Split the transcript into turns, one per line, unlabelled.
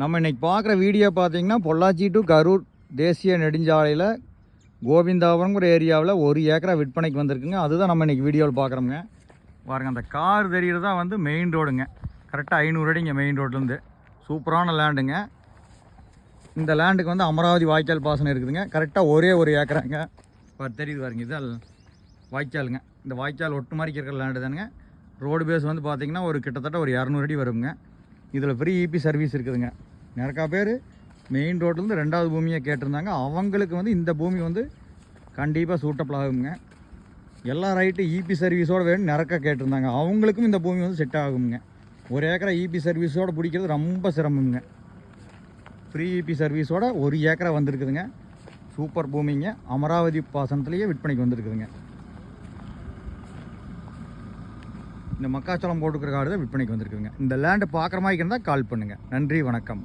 நம்ம இன்றைக்கி பார்க்குற வீடியோ பார்த்தீங்கன்னா பொள்ளாச்சி டு கரூர் தேசிய நெடுஞ்சாலையில் கோவிந்தாபுரங்கிற ஏரியாவில் 1 ஏக்கரா விற்பனைக்கு வந்திருக்குங்க. அதுதான் நம்ம இன்றைக்கி வீடியோவில் பார்க்குறோங்க. பாருங்கள், அந்த கார் தெரிகிறது தான் வந்து மெயின் ரோடுங்க. கரெக்டாக 500 அடிங்க மெயின் ரோட்லேருந்து. சூப்பரான லேண்டுங்க. இந்த லேண்டுக்கு வந்து அமராவதி வாய்க்கால் பாசனம் இருக்குதுங்க. கரெக்டாக ஒரே 1 ஏக்கராங்க. தெரியுது பாருங்க, இதுதான் வாய்க்காலுங்க. இந்த வாய்க்கால் ஒட்டு மாதிரி இருக்கிற லேண்டு தானுங்க. ரோடு பேஸ் வந்து பார்த்திங்கன்னா கிட்டத்தட்ட ஒரு 200 அடி வருங்க. இதில் ஃப்ரீ இபி சர்வீஸ் இருக்குதுங்க. நிறையா பேர் மெயின் ரோட்லேருந்து 2வது பூமியை கேட்டிருந்தாங்க. அவங்களுக்கு வந்து இந்த பூமி வந்து கண்டிப்பாக சூட்டபிள் ஆகுங்க. எல்லா ரைட்டு இபி சர்வீஸோடு வேணும் நிறையா கேட்டிருந்தாங்க. அவங்களுக்கும் இந்த பூமி வந்து செட் ஆகுங்க. 1 ஏக்கரா இபி சர்வீஸோடு பிடிக்கிறது ரொம்ப சிரமங்க. ஃப்ரீ இபி சர்வீஸோட 1 ஏக்கரா வந்திருக்குதுங்க. சூப்பர் பூமிங்க. அமராவதி பாசனத்துலேயே விற்பனைக்கு வந்திருக்குதுங்க. இந்த மக்காச்சோளம் போட்டுக்கிற காடு தான் விற்பனைக்கு வந்திருக்குதுங்க. இந்த லேண்டை பார்க்குற மாதிரி இருந்தால் கால் பண்ணுங்கள். நன்றி, வணக்கம்.